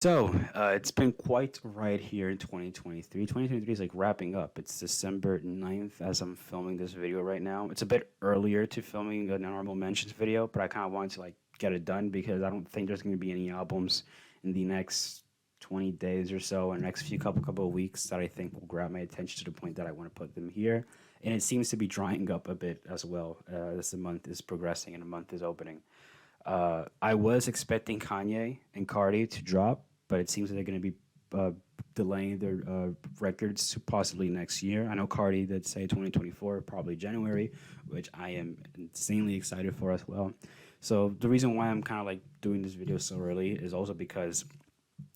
It's been quite right here in 2023. 2023 is like wrapping up. It's December 9th as I'm filming this video right now. It's a bit earlier to filming an honorable mentions video, but I kind of wanted to like get it done because I don't think there's going to be any albums in the next 20 days or so, or next few couple of weeks that I think will grab my attention to the point that I want to put them here. And it seems to be drying up a bit as well as the month is progressing and the month is opening. I was expecting Kanye and Cardi to drop, but it seems that they're going to be delaying their records to possibly next year. I know Cardi did say 2024, probably January, which I am insanely excited for as well. So the reason why I'm kind of like doing this video so early is also because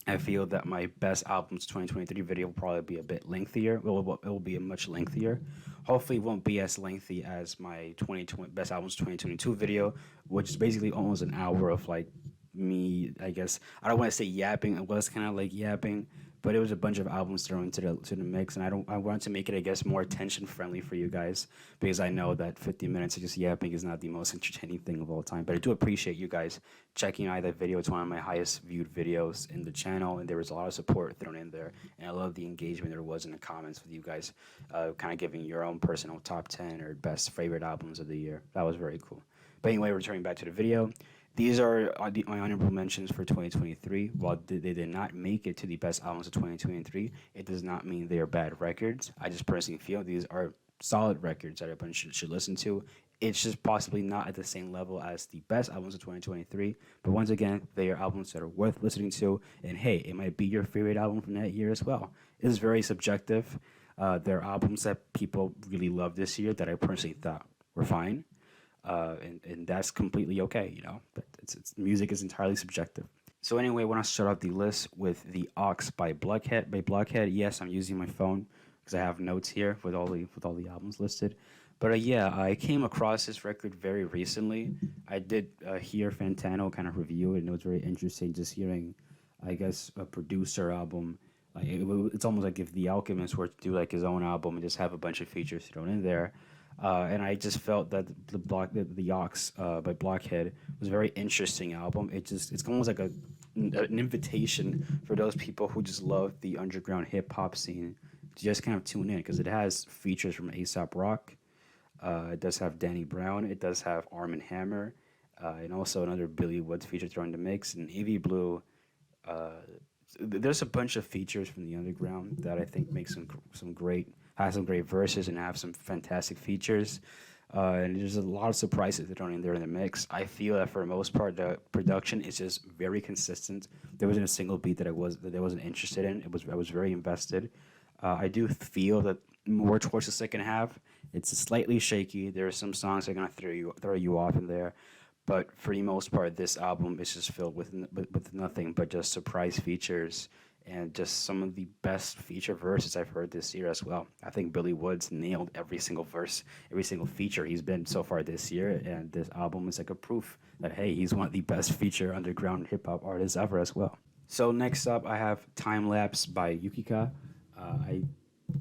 I feel that my best albums 2023 video will probably be a bit lengthier. It will be a much lengthier. Hopefully, it won't be as lengthy as my 2020 best albums 2022 video, which is basically almost an hour of like me. I guess I don't want to say yapping. It was kind of like yapping, but it was a bunch of albums thrown into the mix, and I wanted to make it, I guess, more attention friendly for you guys because I know that 50 minutes of just yapping is not the most entertaining thing of all time. But I do appreciate you guys checking out that video. It's one of my highest viewed videos in the channel, and there was a lot of support thrown in there, and I love the engagement there was in the comments with you guys, kind of giving your own personal top 10 or best favorite albums of the year. That was very cool. But anyway, returning back to the video, these are my honorable mentions for 2023. While they did not make it to the best albums of 2023, it does not mean they are bad records. I just personally feel these are solid records that everyone should listen to. It's just possibly not at the same level as the best albums of 2023. But once again, they are albums that are worth listening to. And hey, it might be your favorite album from that year as well. It's very subjective. There are albums that people really loved this year that I personally thought were fine, and that's completely okay, you know. But music is entirely subjective. So anyway, I want to start off the list with the Aux by Blockhead. Yes, I'm using my phone because I have notes here with all the albums listed. But yeah, I came across this record very recently. I did hear Fantano kind of review it, and it was very interesting just hearing, I guess, a producer album. Like it's almost like if The Alchemist were to do like his own album and just have a bunch of features thrown in there. And I just felt that the Aux by Blockhead was a very interesting album. It's almost like an invitation for those people who just love the underground hip hop scene to just kind of tune in because it has features from A$AP Rock. It does have Danny Brown. It does have Arm& Hammer, and also another Billy Woods feature thrown in the mix. And Avy Blue. There's a bunch of features from the underground that I think make some great has some great verses and have some fantastic features. And there's a lot of surprises that are in there in the mix. I feel that for the most part, the production is just very consistent. There wasn't a single beat that I wasn't interested in. I was very invested. I do feel that more towards the second half, it's slightly shaky. There are some songs that are gonna throw you off in there, but for the most part, this album is just filled with nothing but just surprise features and just some of the best feature verses I've heard this year as well. I think Billy Woods nailed every single verse, every single feature he's been so far this year, and this album is like a proof that hey, he's one of the best feature underground hip hop artists ever as well. So next up, I have Time Lapse by Yukika. I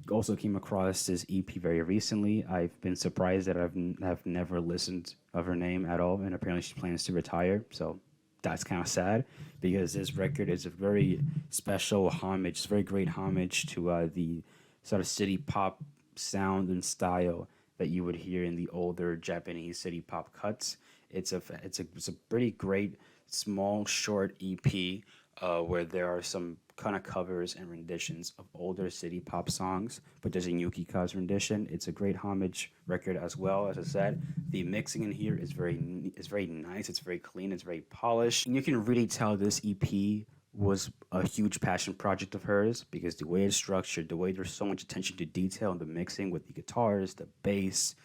also came across this EP very recently. I've been surprised that have never listened of her name at all, and apparently she plans to retire. So that's kind of sad because this record is a very special homage. It's a very great homage to the sort of city pop sound and style that you would hear in the older Japanese city pop cuts. It's a pretty great small short EP where there are some kind of covers and renditions of older city pop songs, but there's a Yukika's rendition. It's a great homage record as well. As I said, the mixing in here is very nice. It's very clean. It's very polished, and you can really tell this EP was a huge passion project of hers because the way it's structured, the way there's so much attention to detail in the mixing with the guitars, the bass,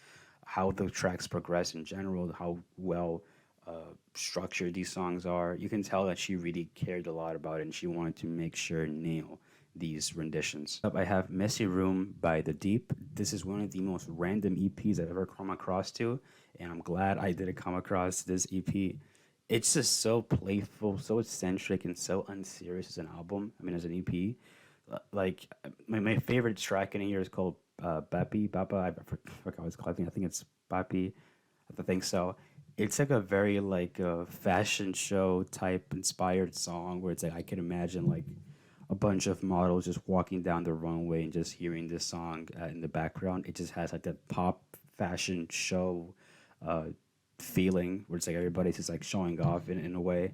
how the tracks progress in general, how well structured these songs are. You can tell that she really cared a lot about it and she wanted to make sure and nail these renditions. Up, I have Messy Room by The Deep. This is one of the most random EPs I've ever come across to, and I'm glad I did come across this EP. It's just so playful, so eccentric, and so unserious as an album. I mean, as an EP. Like, my favorite track in here is called Bapa. I forgot what it's called. I think it's Bapi. I think so. It's like a very like fashion show type inspired song where it's like I can imagine like a bunch of models just walking down the runway and just hearing this song in the background. It just has like that pop fashion show uh, feeling where it's like everybody's just like showing off in a way.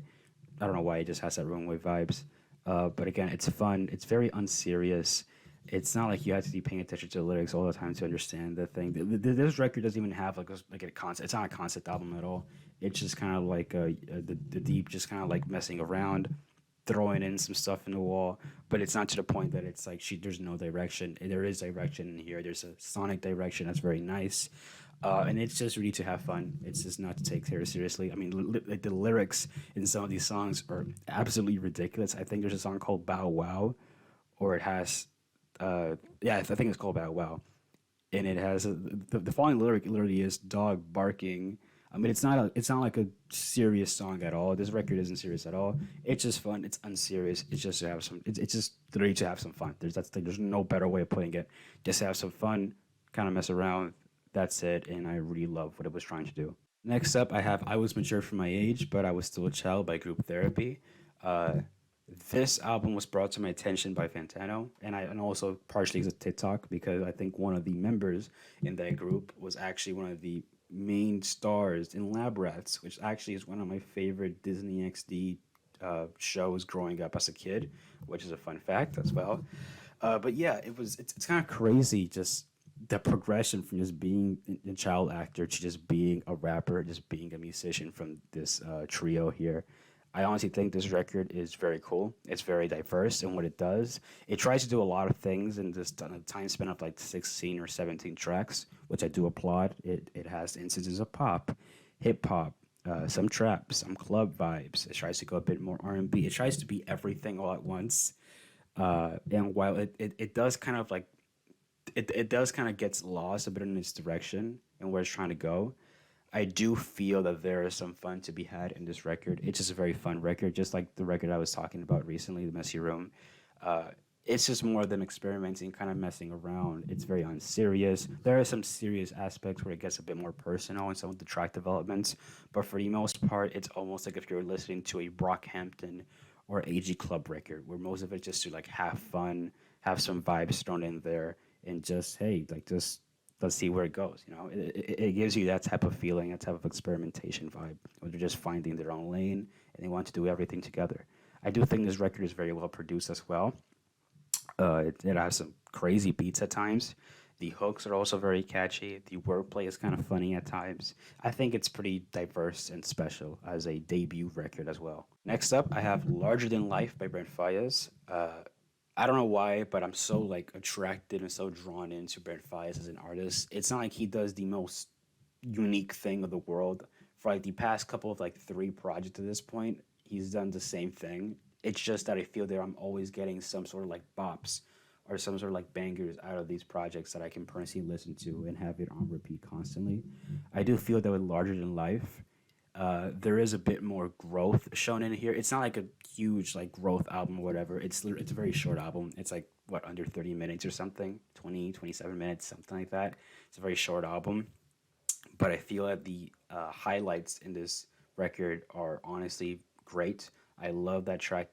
I don't know why it just has that runway vibes. But again, it's fun. It's very unserious. It's not like you have to be paying attention to the lyrics all the time to understand the thing. This record doesn't even have like a concept. It's not a concept album at all. It's just kind of like the deep, just kind of like messing around, throwing in some stuff in the wall. But it's not to the point that it's like there's no direction. There is direction in here. There's a sonic direction that's very nice. And it's just really to have fun. It's just not to take very seriously. I mean, the lyrics in some of these songs are absolutely ridiculous. I think there's a song called Bow Wow, or it has, yeah, I think it's called Bow Wow, and it has the following lyric literally is dog barking. I mean, it's not like a serious song at all. This record isn't serious at all. It's just fun. It's unserious. It's just to have some. It's just literally to have some fun. There's no better way of putting it. Just have some fun, kind of mess around. That's it, and I really love what it was trying to do. Next up, I have I Was Mature for My Age, but I Was Still a Child by Group Therapy. Uh, this album was brought to my attention by Fantano, and also partially as a TikTok because I think one of the members in that group was actually one of the main stars in Lab Rats, which actually is one of my favorite Disney XD shows growing up as a kid, which is a fun fact as well. But yeah, it's kind of crazy just the progression from just being a child actor to just being a rapper, just being a musician from this trio here. I honestly think this record is very cool. It's very diverse in what it does. It tries to do a lot of things in this time span of like 16 or 17 tracks, which I do applaud. It has instances of pop, hip hop, some trap, some club vibes. It tries to go a bit more R&B. It tries to be everything all at once. And while it does kind of like it does kind of gets lost a bit in its direction and where it's trying to go. I do feel that there is some fun to be had in this record. It's just a very fun record, just like the record I was talking about recently, The Messy Room. Uh, it's just more of them experimenting, kind of messing around. It's very unserious. There are some serious aspects where it gets a bit more personal in some of the track developments, but for the most part, it's almost like if you're listening to a Brockhampton or AG Club record, where most of it just to like have fun, have some vibes thrown in there, and just hey, like just let's see where it goes. You know, it gives you that type of feeling, that type of experimentation vibe, where they're just finding their own lane and they want to do everything together. I do think this record is very well produced as well. It has some crazy beats at times. The hooks are also very catchy. The wordplay is kind of funny at times. I think it's pretty diverse and special as a debut record as well. Next up, I have Larger Than Life by Brent Faiyaz. I don't know why, but I'm so like attracted and so drawn into Brent Faiyaz as an artist. It's not like he does the most unique thing of the world. For like the past couple of like three projects at this point, he's done the same thing. It's just that I feel that I'm always getting some sort of like bops or some sort of like bangers out of these projects that I can personally listen to and have it on repeat constantly. I do feel that with Larger Than Life, there is a bit more growth shown in here. It's not like a huge like growth album or whatever. It's a very short album. It's like what under 30 minutes or something, 27 minutes, something like that. It's a very short album, but I feel that the highlights in this record are honestly great. I love that track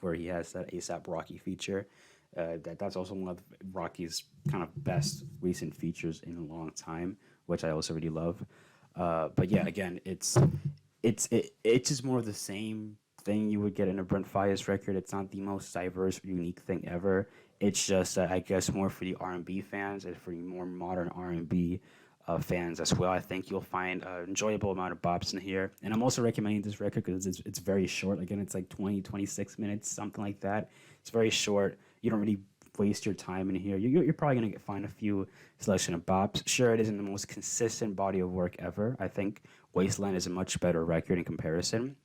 where he has that ASAP Rocky feature. That's also one of Rocky's kind of best recent features in a long time, which I also really love. But yeah, again, it's just more of the same thing you would get in a Brent Faiyaz record. It's not the most diverse, unique thing ever. It's just I guess more for the R&B fans and for the more modern R&B fans as well. I think you'll find an enjoyable amount of bops in here. And I'm also recommending this record because it's very short. Again, it's like 26 minutes, something like that. It's very short. You don't really waste your time in here. You're probably going to find a few selection of bops. Sure, it isn't the most consistent body of work ever. I think Wasteland is a much better record in comparison,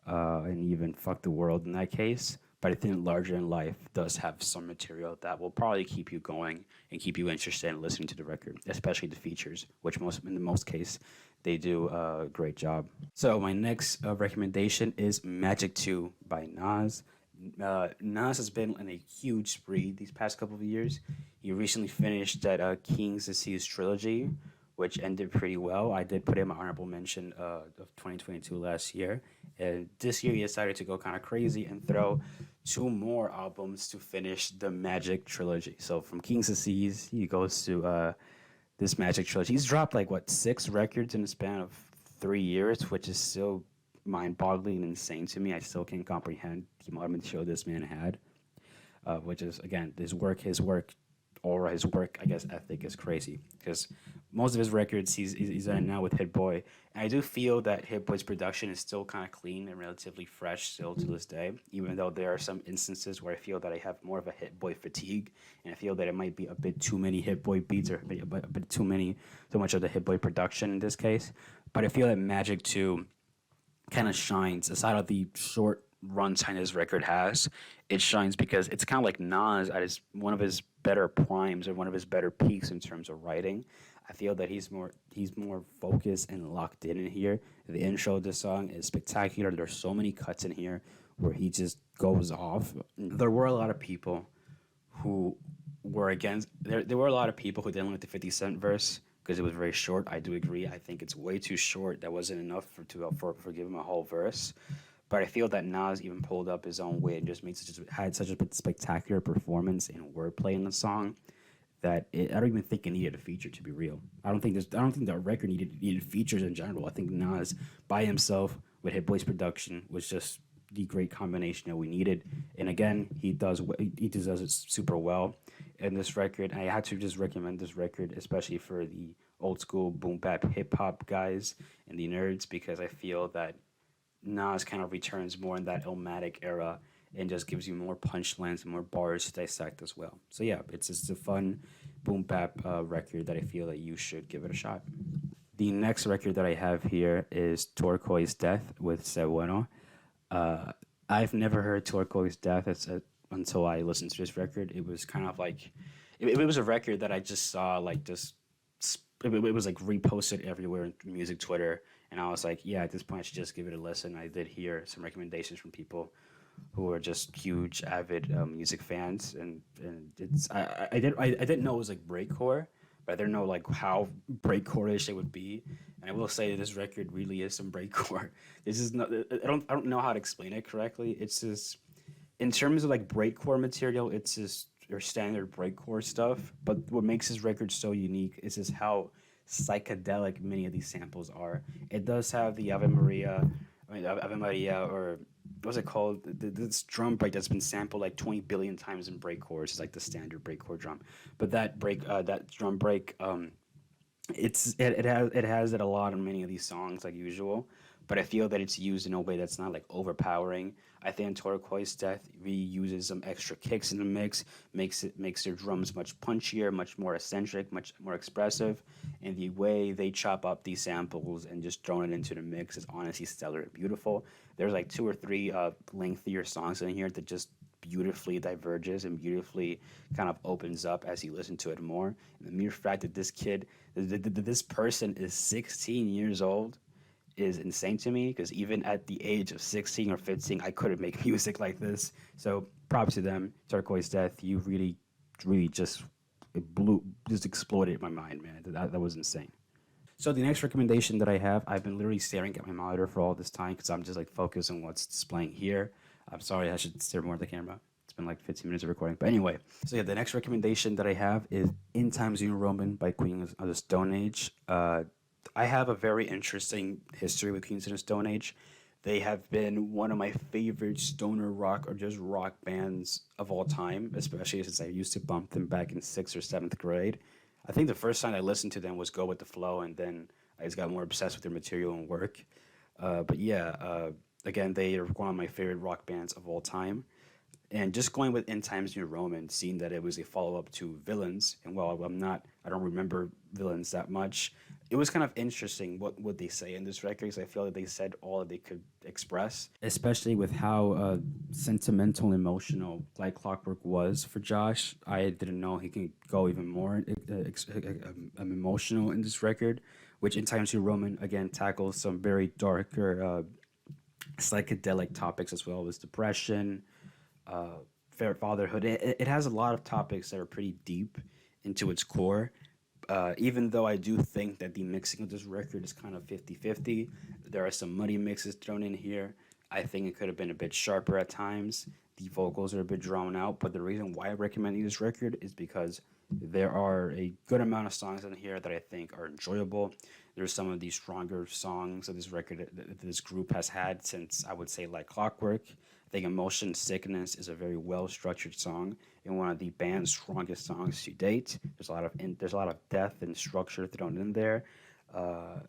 and even Fuck the World in that case. But I think Larger in Life does have some material that will probably keep you going and keep you interested in listening to the record, especially the features, which in the most case, they do a great job. So my next recommendation is Magic 2 by Nas. Nas has been on a huge spree these past couple of years. He recently finished that King's Disease trilogy, which ended pretty well. I did put in my honorable mention of 2022 last year. And this year he decided to go kind of crazy and throw two more albums to finish the Magic trilogy. So from Kings of Seas, he goes to this Magic trilogy. He's dropped like what 6 records in the span of 3 years, which is still mind-boggling and insane to me. I still can't comprehend the amount of show this man had. Which is again his work, or his work, I guess, ethic is crazy because most of his records he's in now with Hit Boy, and I do feel that Hit Boy's production is still kind of clean and relatively fresh still to this day. Even though there are some instances where I feel that I have more of a Hit Boy fatigue, and I feel that it might be a bit too many Hit Boy beats or a bit too much of the Hit Boy production in this case. But I feel that Magic 2 kind of shines aside of the short runtime his record has. It shines because it's kind of like Nas at one of his better primes or one of his better peaks in terms of writing. I feel that he's more focused and locked in here. The intro of the song is spectacular. There's so many cuts in here where he just goes off. There were a lot of people who were against. There were a lot of people who didn't like the 50 Cent verse because it was very short. I do agree. I think it's way too short. That wasn't enough for give him a whole verse. But I feel that Nas even pulled up his own way and just had such a spectacular performance and wordplay in the song that I don't even think it needed a feature, to be real. I don't think the record needed features in general. I think Nas by himself with Hit Boy's production was just the great combination that we needed. And again, he does it super well in this record. I had to just recommend this record, especially for the old school boom bap hip hop guys and the nerds, because I feel that Nas kind of returns more in that Illmatic era and just gives you more punchlines and more bars to dissect as well. So yeah, it's just a fun boom bap record that I feel that you should give it a shot. The next record that I have here is Turquoise Death with Bueno. I've never heard Turquoise Death until I listened to this record. It was kind of like, it was a record that I just saw like just, it was like reposted everywhere in music Twitter. And I was like, yeah, at this point, I should just give it a listen. I did hear some recommendations from people who are just huge, avid music fans, and it's I didn't know it was like breakcore, but I didn't know like how breakcore-ish it would be. And I will say this record really is some breakcore. This is not. I don't know how to explain it correctly. It's just in terms of like breakcore material, it's just your standard breakcore stuff. But what makes this record so unique is just how psychedelic many of these samples are. It does have the Ave Maria, or what's it called? This drum break that's been sampled like 20 billion times in breakcore. It's like the standard breakcore drum. But that drum break, it has it a lot on many of these songs like usual. But I feel that it's used in a way that's not like overpowering. I think Turquoise Death reuses some extra kicks in the mix, makes their drums much punchier, much more eccentric, much more expressive, and the way they chop up these samples and just throw it into the mix is honestly stellar and beautiful. There's like 2 or 3 lengthier songs in here that just beautifully diverges and beautifully kind of opens up as you listen to it more. And the mere fact that this person is 16 years old is insane to me, because even at the age of 16 or 15, I couldn't make music like this. So props to them. Turquoise Death, you really just exploded my mind, man. That was insane. So the next recommendation that I have, I've been literally staring at my monitor for all this time because I'm just like focused on what's displaying here. I'm sorry, I should stare more at the camera. It's been like 15 minutes of recording. But anyway, so yeah, the next recommendation that I have is In Times New Roman by Queens of the Stone Age. I have a very interesting history with Queens of the Stone Age. They have been one of my favorite stoner rock or just rock bands of all time, especially since I used to bump them back in 6th or 7th grade. I think the first time I listened to them was Go With The Flow, and then I just got more obsessed with their material and work. But yeah, again, they are one of my favorite rock bands of all time. And just going with In Times New Roman, seeing that it was a follow-up to Villains, and while I don't remember Villains that much, it was kind of interesting what would they say in this record, because I feel that they said all that they could express, especially with how sentimental and emotional Like Clockwork was for Josh. I didn't know he can go even more emotional in this record, which In Times New Roman, again, tackles some very darker psychedelic topics as well as depression, fair fatherhood. It has a lot of topics that are pretty deep into its core. Even though I do think that the mixing of this record is kind of 50-50, there are some muddy mixes thrown in here. I think it could have been a bit sharper at times. The vocals are a bit drawn out, but the reason why I recommend this record is because there are a good amount of songs in here that I think are enjoyable. There's some of the stronger songs of this record that this group has had since, I would say, like Clockwork. I think Emotion Sickness is a very well structured song and one of the band's strongest songs to date. There's a lot of depth and structure thrown in there.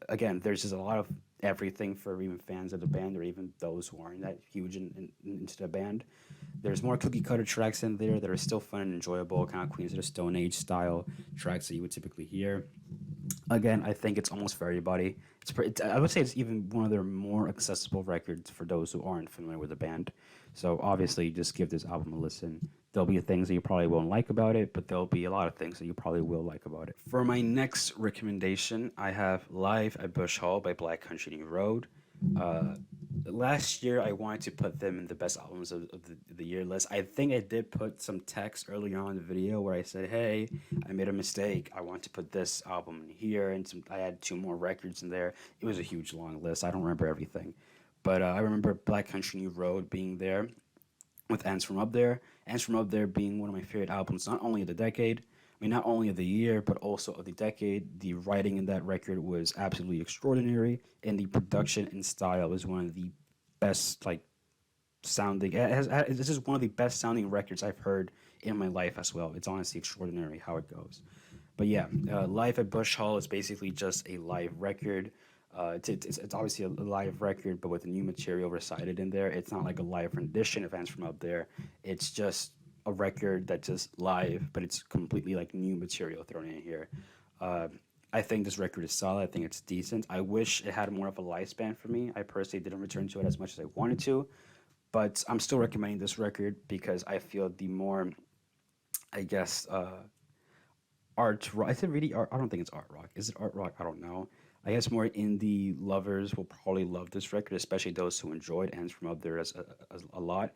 Again, there's just a lot of everything for even fans of the band or even those who aren't that huge into the band. There's more cookie cutter tracks in there that are still fun and enjoyable, kind of Queens of the Stone Age style tracks that you would typically hear. Again, I think it's almost for everybody. I would say it's even one of their more accessible records for those who aren't familiar with the band. So obviously, just give this album a listen. There'll be things that you probably won't like about it, but there'll be a lot of things that you probably will like about it. For my next recommendation, I have Live at Bush Hall by Black Country New Road. Last year, I wanted to put them in the best albums of the year list. I think I did put some text earlier on in the video where I said, hey, I made a mistake. I want to put this album in here, and I had 2 more records in there. It was a huge, long list. I don't remember everything. But I remember Black Country New Road being there with Ants From Up There. Ants From Up There being one of my favorite albums, not only of the decade, I mean, not only of the year, but also of the decade. The writing in that record was absolutely extraordinary, and the production and style is one of the best, like, sounding. This is one of the best sounding records I've heard in my life as well. It's honestly extraordinary how it goes. But yeah, Live at Bush Hall is basically just a live record. It's obviously a live record, but with new material recited in there. It's not like a live rendition of Ants From Up There. It's just a record that's just live, but it's completely like new material thrown in here. I think this record is solid. I think it's decent. I wish it had more of a lifespan for me. I personally didn't return to it as much as I wanted to, but I'm still recommending this record because I feel the more, I guess, art rock. Is it really art? I don't think it's art rock. Is it art rock? I don't know. I guess more indie lovers will probably love this record, especially those who enjoyed Ends From Up There as a lot.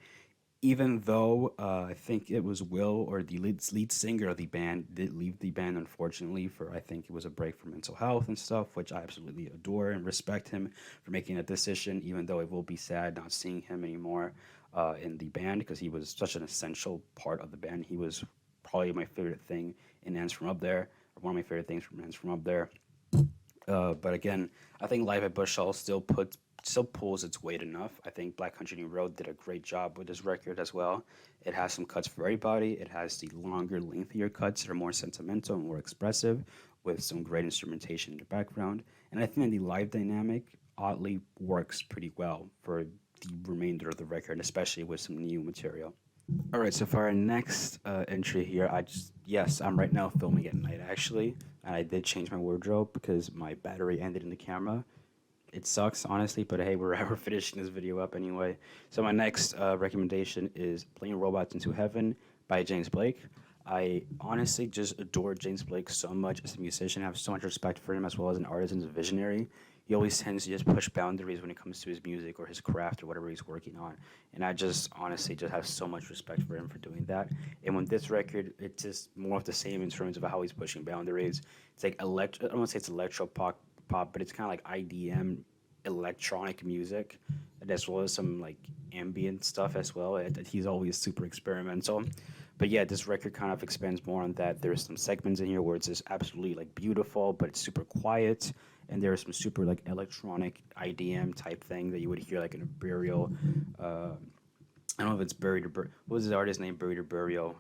Even though I think it was Will, or the lead singer of the band, did leave the band, unfortunately, for I think it was a break for mental health and stuff, which I absolutely adore and respect him for making that decision, even though it will be sad not seeing him anymore in the band because he was such an essential part of the band. He was probably my favorite thing in Ends From Up There, or one of my favorite things from Ends From Up There. But again, I think Live at Bush Hall still pulls its weight enough. I think Black Country New Road did a great job with this record as well. It has some cuts for everybody. It has the longer, lengthier cuts that are more sentimental and more expressive, with some great instrumentation in the background. And I think the live dynamic oddly works pretty well for the remainder of the record, especially with some new material. All right, so for our next entry here, yes, I'm right now filming at night actually, and I did change my wardrobe because my battery ended in the camera. It sucks, honestly, but hey, we're finishing this video up anyway. So my next recommendation is Playing Robots into Heaven by James Blake. I honestly just adore James Blake so much as a musician. I have so much respect for him as well as an artist and a visionary. He always tends to just push boundaries when it comes to his music or his craft or whatever he's working on. And I just honestly just have so much respect for him for doing that. And with this record, it's just more of the same in terms of how he's pushing boundaries. It's like I don't want to say it's electro pop, but it's kind of like IDM electronic music, as well as some like ambient stuff as well. He's always super experimental. But yeah, this record kind of expands more on that. There's some segments in here where it's just absolutely like beautiful, but it's super quiet. And there's some super like electronic IDM type thing that you would hear like in a burial. I don't know if it's Buried or what was his artist name? Buried or Burial.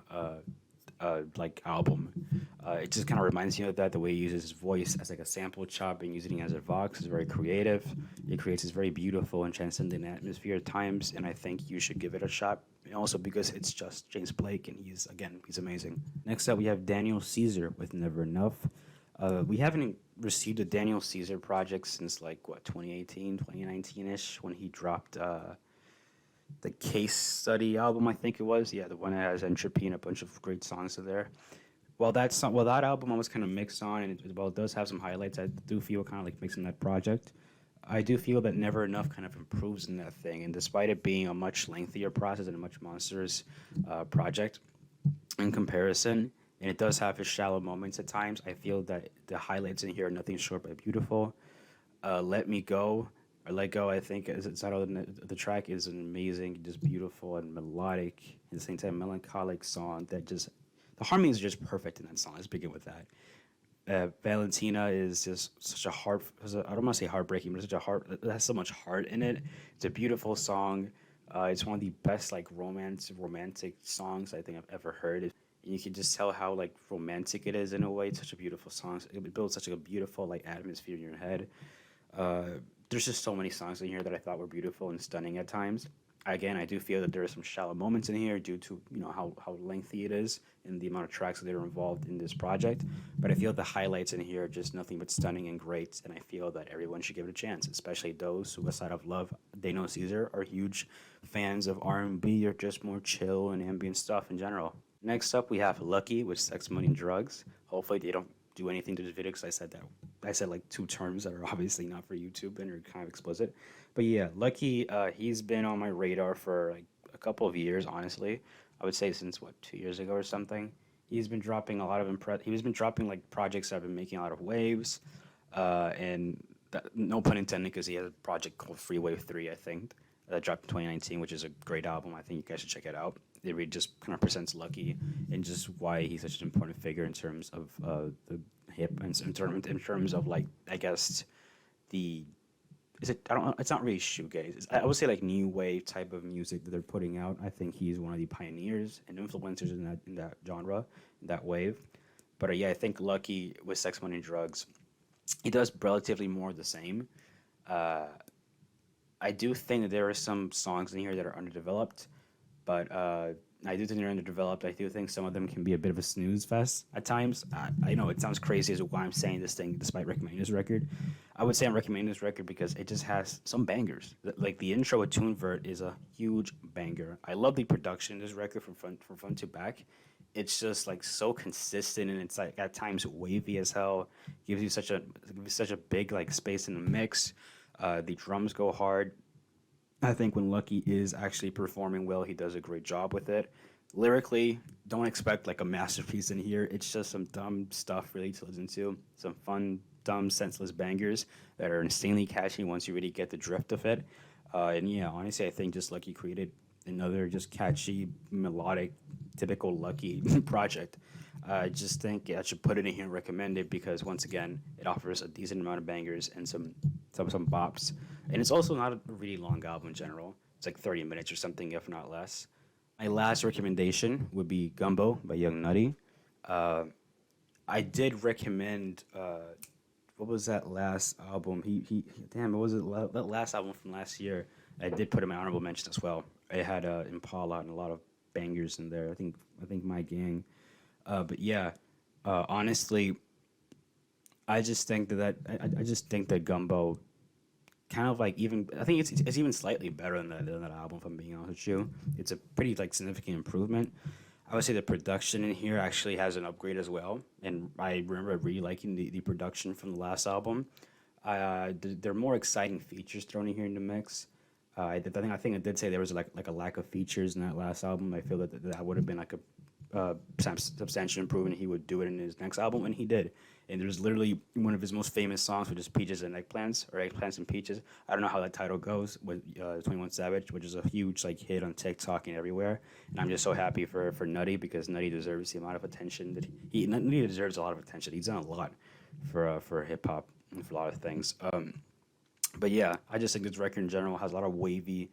Like album. It just kind of reminds you of that. The way he uses his voice as like a sample chop and using it as a vox is very creative. It creates this very beautiful and transcendent atmosphere at times, and I think you should give it a shot. And also because it's just James Blake, and he's amazing. Next up, we have Daniel Caesar with Never Enough. We haven't received a Daniel Caesar project since like what 2018, 2019-ish when he dropped the Case Study album, I think it was. Yeah, the one that has Entropy and a bunch of great songs in there. That album I was kind of mixed on, and it does have some highlights. I do feel kind of like mixing that project. I do feel that Never Enough kind of improves in that thing, and despite it being a much lengthier process and a much monstrous project in comparison, and it does have its shallow moments at times. I feel that the highlights in here are nothing short but beautiful. Let Me Go or Let Go, I think is the title of the track, is an amazing, just beautiful and melodic, at the same time melancholic song that just, the harmonies are just perfect in that song. Let's begin with that. Valentina is just such a heart. I don't want to say heartbreaking, but it's such a heart. It has so much heart in it. It's a beautiful song. It's one of the best like romantic songs I think I've ever heard. And you can just tell how like romantic it is in a way. It's such a beautiful song. It builds such a beautiful like atmosphere in your head. Uh, there's just so many songs in here that I thought were beautiful and stunning at times. Again, I do feel that there are some shallow moments in here due to how lengthy it is and the amount of tracks that are involved in this project. But I feel the highlights in here are just nothing but stunning and great, and I feel that everyone should give it a chance, especially those who, aside of love, they know Caesar, are huge fans of R&B or just more chill and ambient stuff in general. Next up, we have Lucky with Sex, Money, and Drugs. Hopefully, they don't do anything to this video because I said like two terms that are obviously not for YouTube and are kind of explicit. But yeah, Lucky, he's been on my radar for like a couple of years, honestly. I would say since what, 2 years ago or something. He's been dropping a lot of he's been dropping like projects that have been making a lot of waves, and no pun intended, because he has a project called Free Wave 3, I think, that dropped in 2019, which is a great album. I think you guys should check it out. It really just kind of presents Lucky and just why he's such an important figure in terms of the hip and in terms of like, I guess, the is it, I don't know, it's not really shoegaze. I would say like new wave type of music that they're putting out. I think he's one of the pioneers and influencers in that genre, in that wave. But yeah, I think Lucky with Sex, Money, and Drugs, he does relatively more of the same. Uh, I do think that there are some songs in here that are underdeveloped, but I do think they're underdeveloped. I do think some of them can be a bit of a snooze fest at times. I know it sounds crazy as to why I'm saying this thing despite recommending this record. I would say I'm recommending this record because it just has some bangers. Like the intro with Tunevert is a huge banger. I love the production in this record from front to back. It's just like so consistent, and it's like at times wavy as hell. Gives you such a big like space in the mix. The drums go hard. I think when Lucky is actually performing well, he does a great job with it. Lyrically, don't expect like a masterpiece in here. It's just some dumb stuff really to listen to. Some fun, dumb, senseless bangers that are insanely catchy once you really get the drift of it. And yeah, honestly, I think just Lucky created another just catchy, melodic, typical Lucky project. I just think I should put it in here and recommend it because once again, it offers a decent amount of bangers and some bops. And it's also not a really long album in general. It's like 30 minutes or something, if not less. My last recommendation would be Gumbo by Young Nudy. I did recommend what was that last album? He damn, what was it? That last album from last year. I did put in my honorable mention as well. It had Impala and a lot of bangers in there. I think My Gang. But yeah, honestly, I just think I just think that Gumbo kind of like even I think it's even slightly better than that album. If I'm being honest with you, it's a pretty like significant improvement. I would say the production in here actually has an upgrade as well, and I remember really liking the production from the last album. There are more exciting features thrown in here in the mix. I think I did say there was like a lack of features in that last album. I feel that would have been like a substantial improvement. He would do it in his next album, and he did. And there's literally one of his most famous songs, which is Peaches and Eggplants, or Eggplants and Peaches. I don't know how that title goes with 21 Savage, which is a huge like hit on TikTok and everywhere. And I'm just so happy for Nudy because Nudy deserves the amount of attention that Nudy deserves a lot of attention. He's done a lot for hip hop and for a lot of things. But yeah, I just think this record in general has a lot of wavy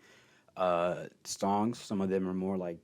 songs. Some of them are more like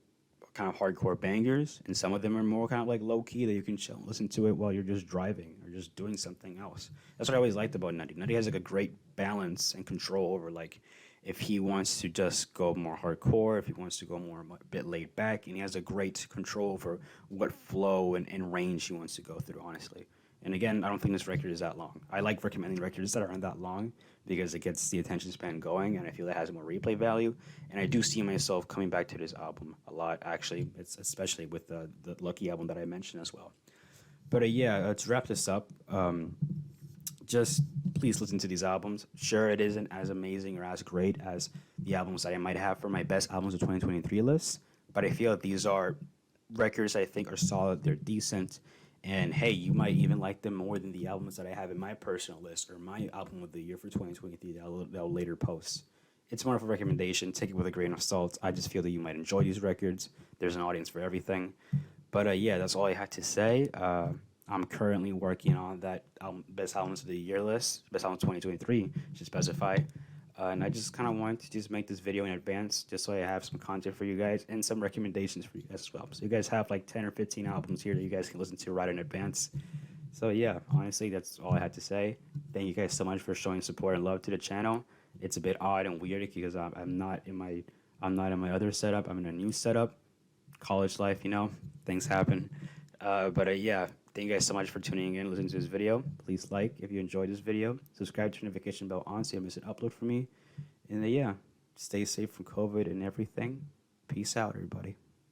kind of hardcore bangers, and some of them are more kind of like low key that you can chill and listen to it while you're just driving or just doing something else. That's what I always liked about Nudy. Nudy has like a great balance and control over like if he wants to just go more hardcore, if he wants to go more a bit laid back, and he has a great control over what flow and range he wants to go through, honestly. And again, I don't think this record is that long. I like recommending records that aren't that long because it gets the attention span going, and I feel it has more replay value. And I do see myself coming back to this album a lot, actually. It's especially with the Lucky album that I mentioned as well. But yeah, to wrap this up, just please listen to these albums. Sure, it isn't as amazing or as great as the albums that I might have for my best albums of 2023 list, but I feel that these are records I think are solid. They're decent. And hey, you might even like them more than the albums that I have in my personal list or my album of the year for 2023 that I'll later post. It's more of a recommendation. Take it with a grain of salt. I just feel that you might enjoy these records. There's an audience for everything. But yeah, that's all I had to say. I'm currently working on that best albums of the year list, best album 2023, to specify. And I just kind of wanted to just make this video in advance, just so I have some content for you guys and some recommendations for you guys as well. So you guys have like 10 or 15 albums here that you guys can listen to right in advance. So yeah, honestly, that's all I had to say. Thank you guys so much for showing support and love to the channel. It's a bit odd and weird because I'm not in my other setup. I'm in a new setup. College life, you know, things happen. But yeah, thank you guys so much for tuning in, listening to this video. Please like if you enjoyed this video. Subscribe to the notification bell on so you don't miss an upload from me. And yeah, stay safe from COVID and everything. Peace out, everybody.